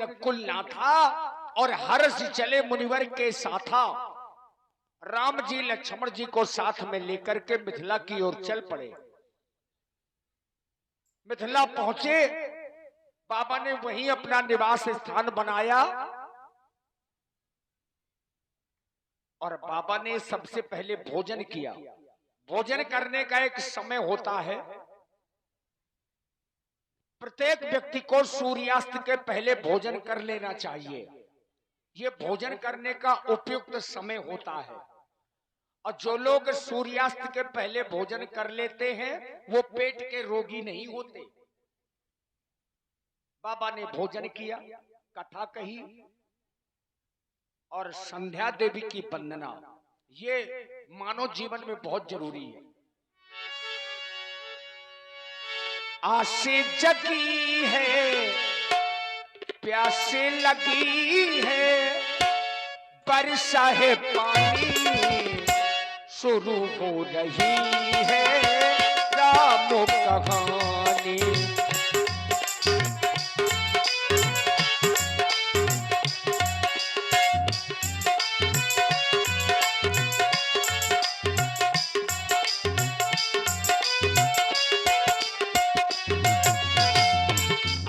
रकुल ना था और हर्ष चले मुनिवर के साथा। राम जी लक्ष्मण जी को साथ में लेकर के मिथिला की ओर चल पड़े। मिथिला पहुंचे, बाबा ने वहीं अपना निवास स्थान बनाया और बाबा ने सबसे पहले भोजन किया। भोजन करने का एक समय होता है, प्रत्येक व्यक्ति को सूर्यास्त के पहले भोजन कर लेना चाहिए। ये भोजन करने का उपयुक्त समय होता है और जो लोग सूर्यास्त के पहले भोजन कर लेते हैं वो पेट के रोगी नहीं होते। बाबा ने भोजन किया, कथा कही और संध्या देवी की वंदना, ये मानव जीवन में बहुत जरूरी है। आसे जगी है, प्यासे लगी है, बरसा है पानी शुरू हो रही है राम कहानी।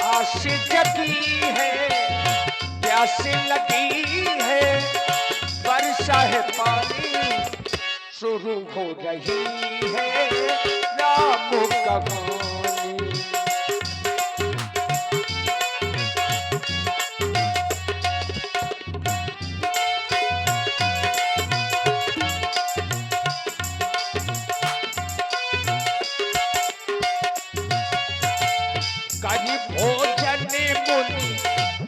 आस जगी है, प्यास लगी है, वर्षा है पानी शुरू हो रही है राम कहानी। करी भोजन मुनि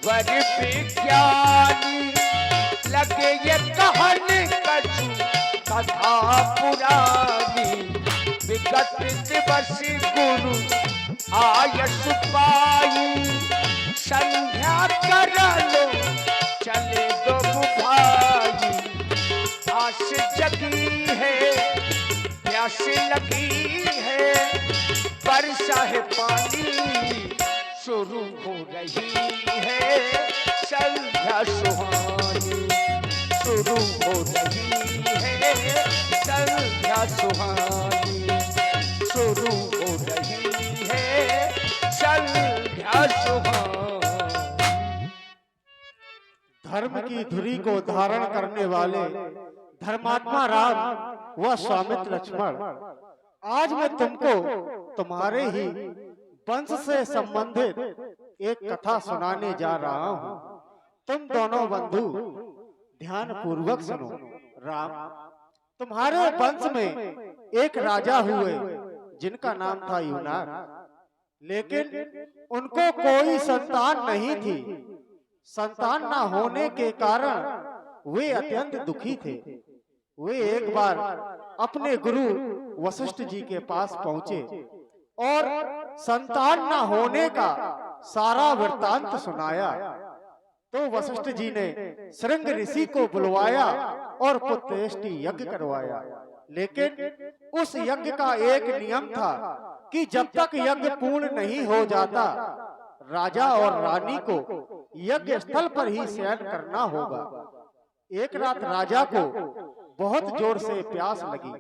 वर विज्ञानी, लगे ये कहन कछु कथा पुरानी। विगत दिवस गुरु आयस पाई, संध्या कर लो चले दो भाई। आस जगी है, प्यास लगी है, वर्षा है पानी शुरू हो रही है संध्या सुहानी। शुरू हो रही है संध्या सुहानी, शुरू हो रही है संध्या सुहानी। धर्म की धुरी को धारण करने वाले धर्मात्मा राम व स्वामित्र लक्ष्मण, आज मैं तुमको तुम्हारे ही वंश से संबंधित एक कथा सुनाने जा रहा हूँ। तुम दोनों बंधु ध्यान पूर्वक सुनो। राम, तुम्हारे वंश में एक राजा हुए जिनका नाम था यूनार, लेकिन उनको कोई संतान नहीं थी। संतान न होने के कारण वे अत्यंत दुखी थे। वे एक बार अपने गुरु वशिष्ठ जी के पास पहुंचे और संतान न होने का सारा वृत्तांत सुनाया। तो वशिष्ठ जी ने श्रृंग ऋषि को बुलवाया और पुत्रेष्टि यज्ञ करवाया। लेकिन उस यज्ञ का एक नियम था कि जब तक यज्ञ पूर्ण नहीं हो जाता, राजा और रानी को यज्ञ स्थल पर ही शयन करना होगा। एक रात राजा को बहुत जोर से प्यास लगी।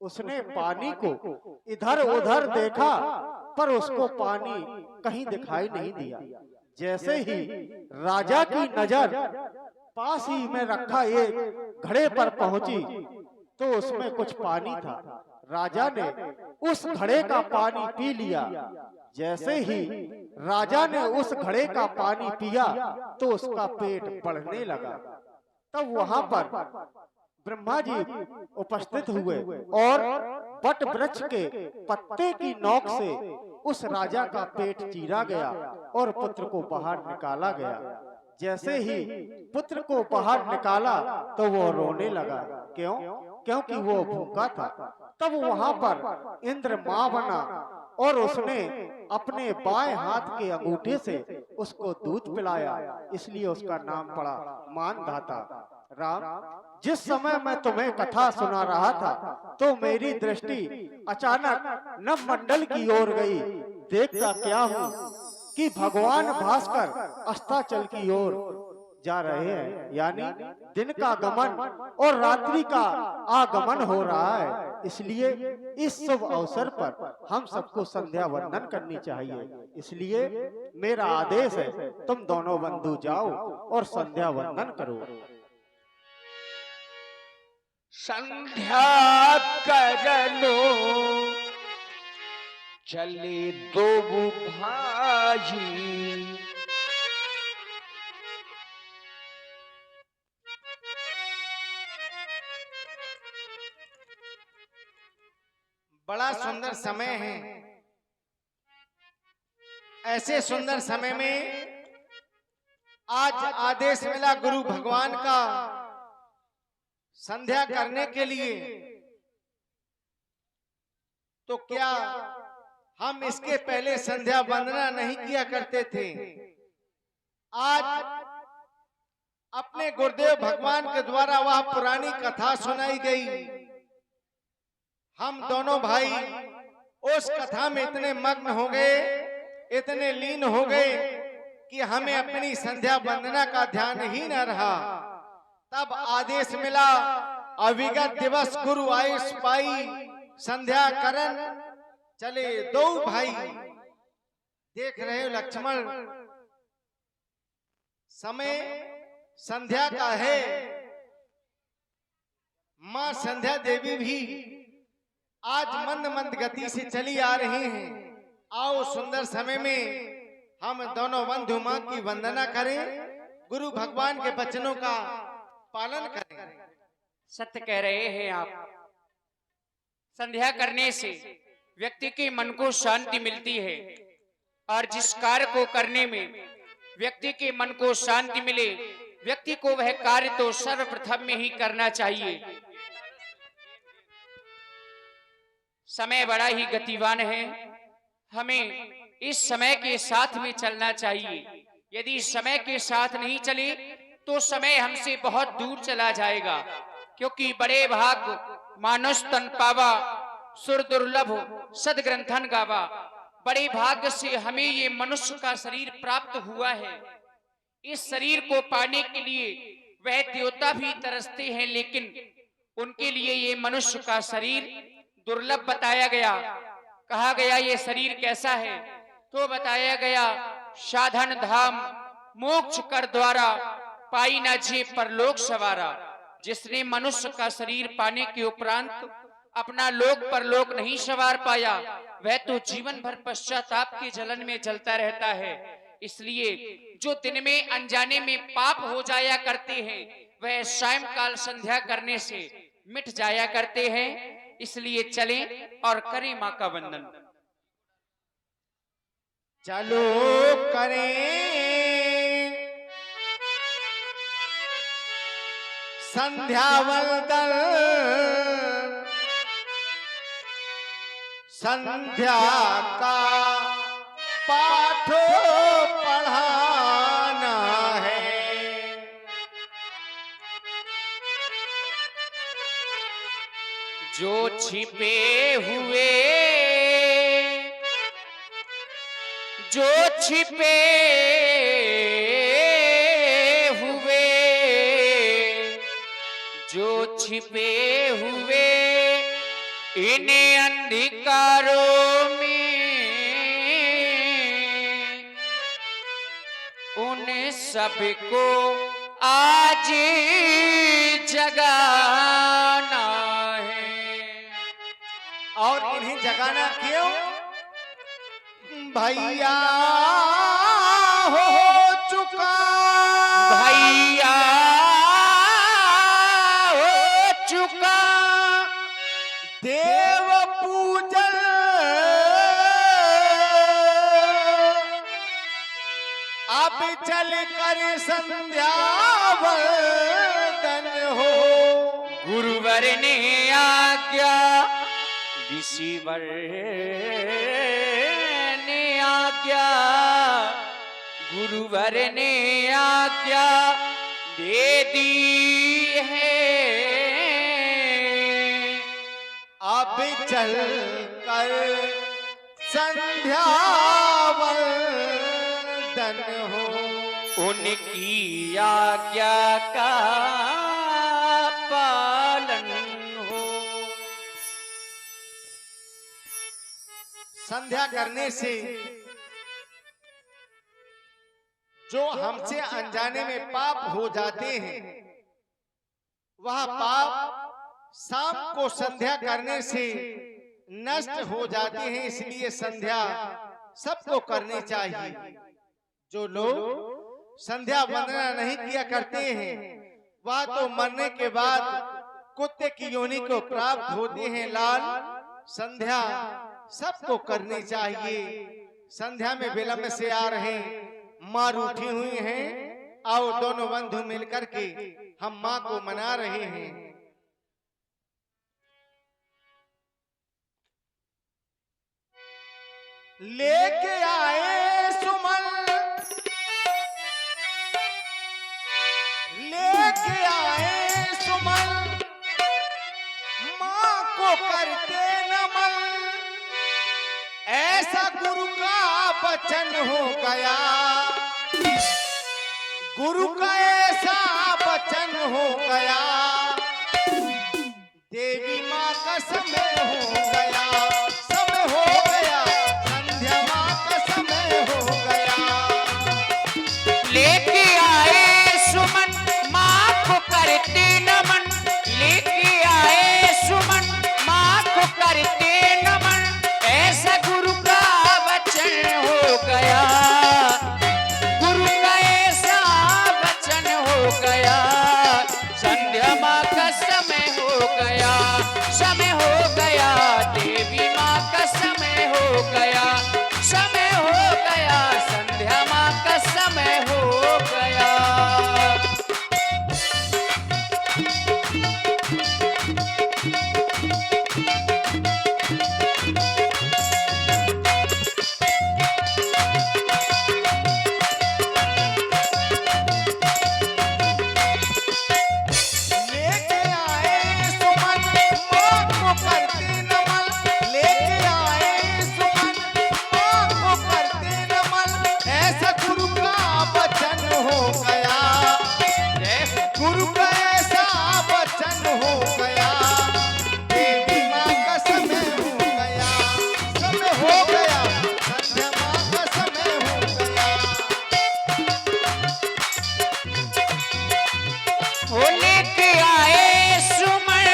उसने पानी को इधर उधर देखा पर उसको पानी कहीं दिखाई नहीं दिया। जैसे ही राजा की नजर पास ही में रखा एक घड़े पर पहुंची तो उसमें कुछ पानी था। राजा ने उस घड़े का पानी पी लिया। जैसे ही राजा ने उस घड़े का पानी पिया तो उसका पेट बढ़ने लगा। तब वहां पर ब्रह्मा जी उपस्थित हुए और वट वृक्ष के पत्ते की नोक से उस राजा का पेट चीरा गया और पुत्र को बाहर निकाला गया। जैसे ही पुत्र को बाहर निकाला तो वो रोने लगा। क्यों? क्योंकि वो भूखा था। तब वहां पर इंद्र मां बना और उसने अपने बाएं हाथ के अंगूठे से उसको दूध पिलाया, इसलिए उसका नाम पड़ा मानधाता। राम, जिस समय मैं तुम्हें कथा सुना रहा था तो मेरी दृष्टि अचानक नवमंडल की ओर गई। देखता क्या हूँ कि भगवान भास्कर अस्ताचल की ओर जा रहे हैं, यानी दिन का गमन और रात्रि का आगमन हो रहा है। इसलिए इस शुभ अवसर पर हम सबको संध्या वंदन करनी चाहिए। इसलिए मेरा आदेश है, तुम दोनों बंधु जाओ और संध्या वंदन करो। संध्या कर लो चले दो भाई, बड़ा सुंदर समय है। ऐसे सुंदर समय में आज आदेश मिला गुरु भगवान का संध्या करने के लिए, तो क्या हम इसके पहले संध्या वंदना नहीं किया करते थे? आज अपने गुरुदेव भगवान के द्वारा वह पुरानी कथा सुनाई गई। हम दोनों भाई उस कथा में इतने मग्न हो गए, इतने लीन हो गए कि हमें अपनी संध्या वंदना का ध्यान ही न रहा। तब आदेश मिला, अविगत दिवस गुरु आयुष पाई, संध्या करन चले दो भाई। देख रहे हो लक्ष्मण, समय संध्या का है। मां संध्या देवी भी आज मंद मंद गति से चली आ रही हैं। आओ सुंदर समय में हम दोनों बंधु मां की वंदना करें, गुरु भगवान के वचनों का पालन करें। सत्य कह रहे हैं आप। संध्या करने से व्यक्ति के मन को शांति मिलती है, और जिस कार्य को करने में व्यक्ति के मन को शांति मिले, व्यक्ति को वह कार्य तो सर्वप्रथम में ही करना चाहिए। समय बड़ा ही गतिवान है, हमें इस समय के साथ में चलना चाहिए। यदि समय के साथ नहीं चले तो समय हमसे बहुत दूर चला जाएगा, क्योंकि बड़े भाग मानुष तन पावा, सुर दुर्लभ सदग्रंथन गावा। बड़े भाग्य से हमें ये मनुष्य का शरीर प्राप्त हुआ है। इस शरीर को पाने के लिए वह देवता भी तरसते हैं, लेकिन उनके लिए ये मनुष्य का शरीर दुर्लभ बताया गया। कहा गया ये शरीर कैसा है, तो बताया गया साधन धाम मोक्ष कर द्वारा, पाई ना जे परलोक सवारा। जिसने मनुष्य का शरीर पाने के उपरांत अपना लोक परलोक नहीं सवार पाया, वह तो जीवन भर पश्चाताप के जलन में जलता रहता है। इसलिए जो दिन में अनजाने में पाप हो जाया करते हैं, वह सायंकाल संध्या करने से मिट जाया करते हैं। इसलिए चलें और करें मां का वंदन। चलो करें संध्या वंदन, संध्या का पाठ पढ़ाना है। जो छिपे हुए, जो छिपे हुए, जो छिपे हुए इन अंधकारों में, उन सबको आज जगाना है। और इन्हें जगाना क्यों? भैया हो चुका, भैया हो चुका देव पूजन, अब चल कर संध्या वंदन हो। गुरुवर ने आज्ञा, ऋषिवर ने आज्ञा, गुरुवर ने आज्ञा दे दी है। अब चल कर संध्या वंदन उनकी आज्ञा का पालन हो। संध्या करने से जो हमसे अनजाने में पाप हो जाते हैं, वह पाप शाम को संध्या करने से नष्ट हो जाते हैं। इसलिए संध्या सबको करनी चाहिए। जो लोग संध्या वंदना नहीं किया करते हैं, वह तो मरने के बाद कुत्ते की योनि को प्राप्त होते हैं। लाल, संध्या सबको करनी चाहिए। संध्या में विलंब से आ रहे माँ रूठी हुई हैं, आओ दोनों बंधु मिलकर के हम माँ को मना रहे हैं। लेके आए सुमन, लेके आए सुमन, माँ को करते नमन। ऐसा गुरु का वचन हो गया, गुरु का ऐसा वचन हो गया। देवी माँ का समय हो गया, समय हो गया, संध्या माँ का समय हो गया। लेके आए सुमन, माँ को करते नमन। लेके आए सुमन, माँ को करते नमन। ऐसा गुरु का वचन हो गया, गुरु का ऐसा वचन हो गया। संध्या माँ का समय हो गया, समय हो गया। देवी माँ का समय हो गया, समय हो गया। संध्या माँ का समय हो गया। लेके आए सुमन, माँ को करते नमन। लेके आए सुमन, माँ को करते नमन। ऐसा गुरु का वचन हो गया, गुरु का ऐसा वचन हो गया। देवी माँ का समय हो गया, समय हो गया। संध्या माँ का समय हो गया। वो लेके आए सुमन,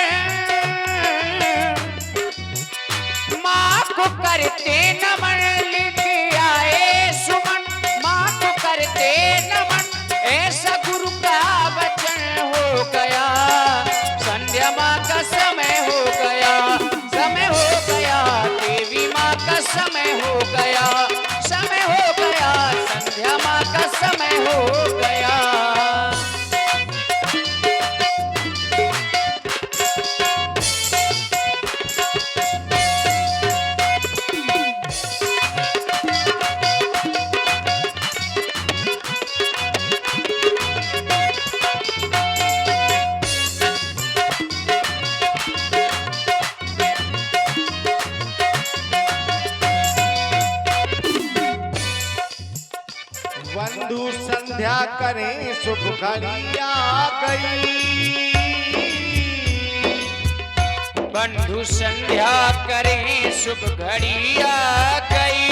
माँ को करते नमन। लेके आए सुमन, माँ को करते नमन। ऐसा गुरु का वचन हो गया। संध्या माँ का समय हो गया, समय हो गया। देवी माँ का समय हो गया, समय हो गया। संध्या माँ का समय हो गया। बंधु संध्या करें, शुभ घड़ी आ गई। बंधु संध्या करें, शुभ घड़ी आ गई।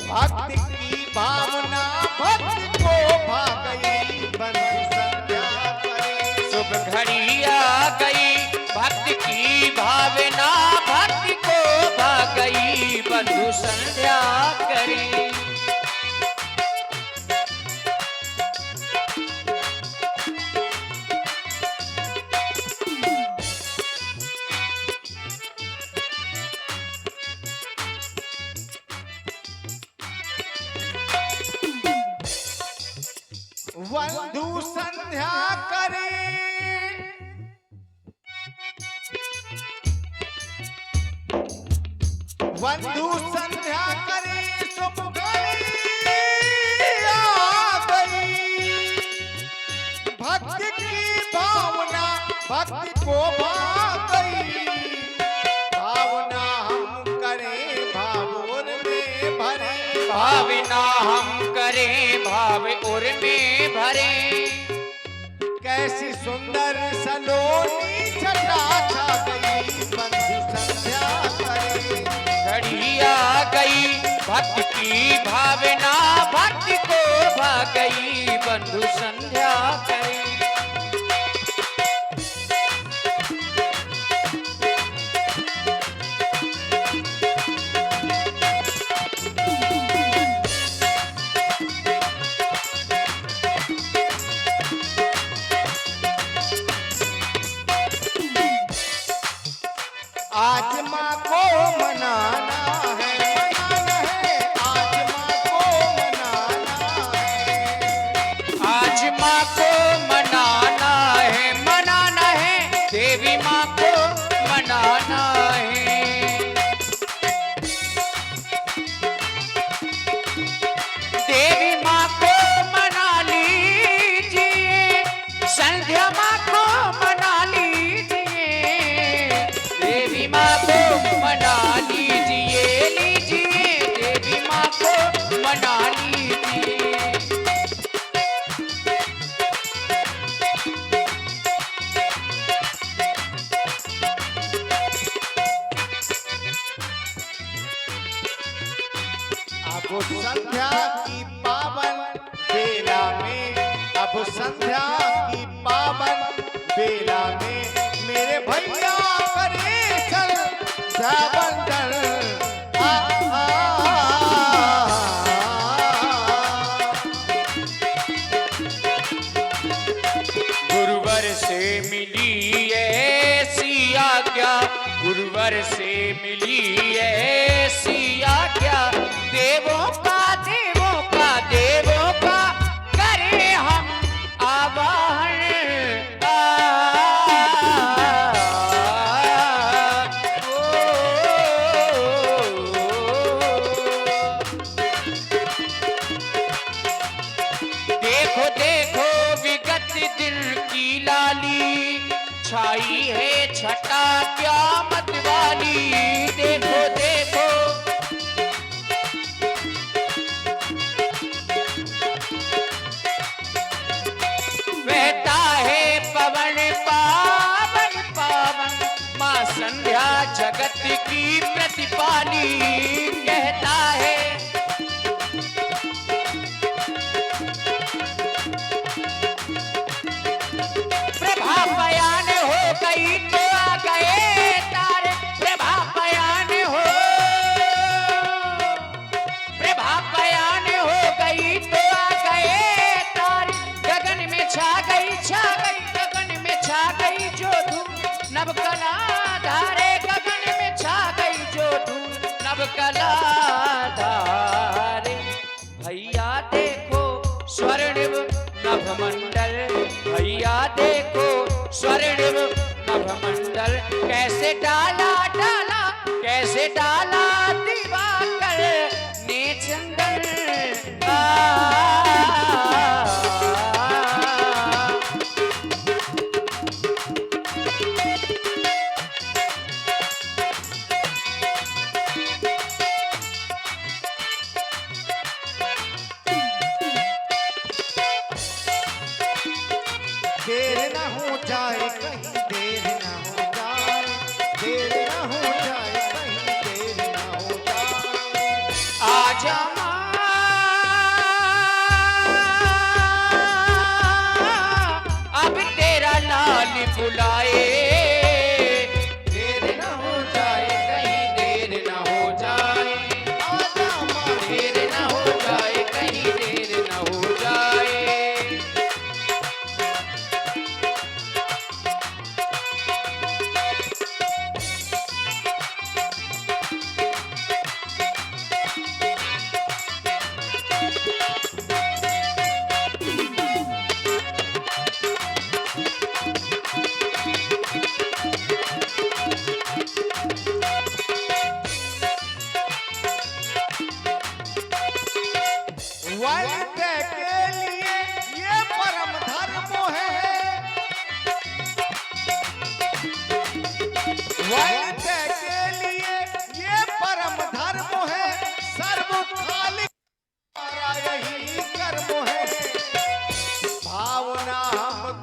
भक्ति की भावना भक्ति को भा गई। बंधु संध्या करें, शुभ घड़ी आ गई। भक्ति की भावना भक्ति को भा गई। बंधु संध्या करें। बंधु संध्या करें, बंधु संध्या करें। शुभ घड़ी आ गई। भक्ति की भावना भक्ति को भा गई। भावना हम करें, भावों में भरे। भावना हम करें, भाव उर में भरे। कैसी सुंदर सलोनी छटा छा गई बंधु संध्या करे। घड़ी आ गई भक्त की भावना, भक्ति को भा गई बंधु संध्या करे। आज माँ को मनाना है, मनाना है, आज माँ को मनाना है। आज माँ को मनाना है, मनाना है, देवी माँ को मनाना है। देवी माँ को मना लीजिए, संध्या माँ को मना लीजिए, देवी माँ को मना लीजिए, लीजिए देवी माँ को मना लीजिए। अब संध्या की पावन बेला में, अब संध्या की पावन बेला में मेरे भैया करे चल जाबंदर। आ, आ, गुरुवर से मिली ऐसी आज्ञा, गुरुवर से मिली ऐसी आज्ञा, देवों का देवों का देवों का करें हम आवाहन। देखो देखो विगत दिन की लाली, छाई है छटा क्या मत वाली। देखो देखो बहता है पवन पावन पावन, माँ संध्या जगत की प्रतिपाली। कहता है प्रभा बयान हो गई तो आ गए तारे, प्रभा बयान हो, प्रभा बयान हो गई तो आ गए तारे। गगन में छा गई गगन में छा गई जो धूम नवकला धारे, गगन में छा गई जो धूम नवकला धारे। भैया देखो स्वर्णिम नभमंडल, भैया देखो स्वर्णिम नभमंडल, कैसे डाला डाला, कैसे डाला दिवाकर ने चंदन। देर न हो जाए कहीं, देर न हो जाए, देर न हो जाए कहीं, देर न हो जाए। आजा माँ, अब तेरा लाल बुलाए। देर न हो जाए कहीं, देर न हो जाए। आजा माँ, देर न हो जाए कहीं, देर न हो जाए।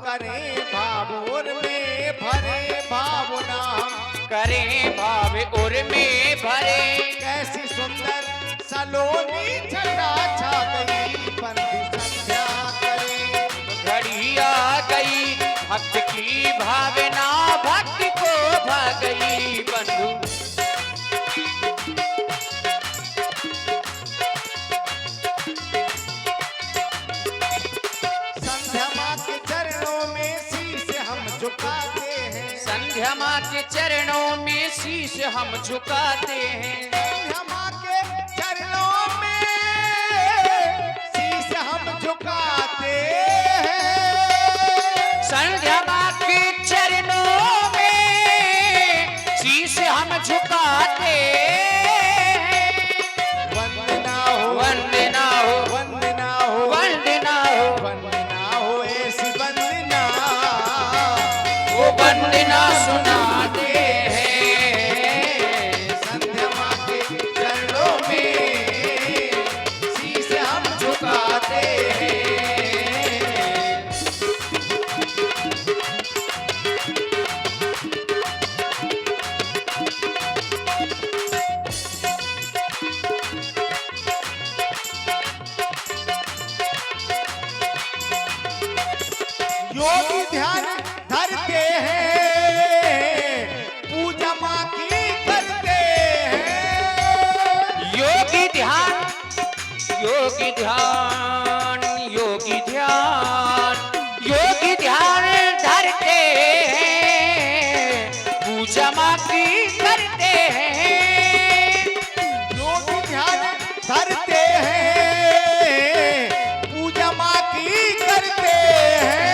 करें भाव और में भरे भावना हम करें भाव और में भरे। कैसी सुंदर सलोनी छटा छा गई बंधु संध्या करे। घड़ी आ गई भक्त की भावना, भक्त को भा गई बंधु। संध्या माँ के चरणों में शीश हम झुकाते हैं। संध्या माँ के चरणों में शीश हम झुकाते हैं। संध्या माँ के चरणों में शीश हम झुकाते हैं। संध्या माँ के चरणों में शीश हम झुकाते हैं। वंदना हो वंदना हो वंदना हो वंदना हो वंदना हो ऐसी वंदना वो वंदना सुनाते हैं। संध्या माँ के चरणों में शीश हम झुकाते हैं। योगी ध्यान धरते हैं, पूजा माँ की करते हैं। योगी ध्यान योगी ध्यान योगी ध्यान योगी ध्यान धरते हैं, पूजा माँ की करते हैं। योगी ध्यान धरते हैं, पूजा माँ की करते हैं।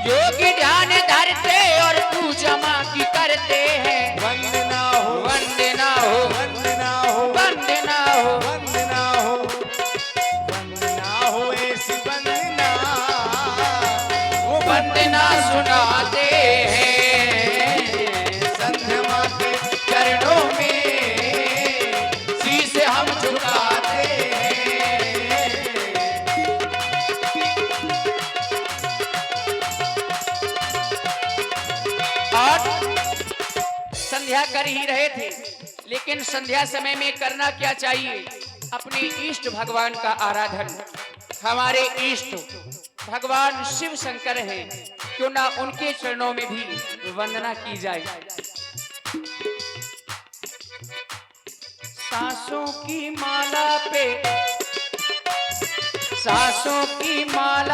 योगी ध्यान धरते और पूजा माँ की करते हैं। वंदना हो वंदना हो वंदना हो वंदना हो वंदना हो वंदना हो ऐसी वंदना वो वंदना सुनाते हैं। संध्या माँ के चरणों में शीश हम झुकाते हैं। और संध्या कर ही रहे थे, लेकिन संध्या समय में करना क्या चाहिए? अपने इष्ट भगवान का आराधन। हमारे इष्ट भगवान शिव शंकर हैं, क्यों ना उनके चरणों में भी वंदना की जाए। सांसों की माला पे सांसों की माला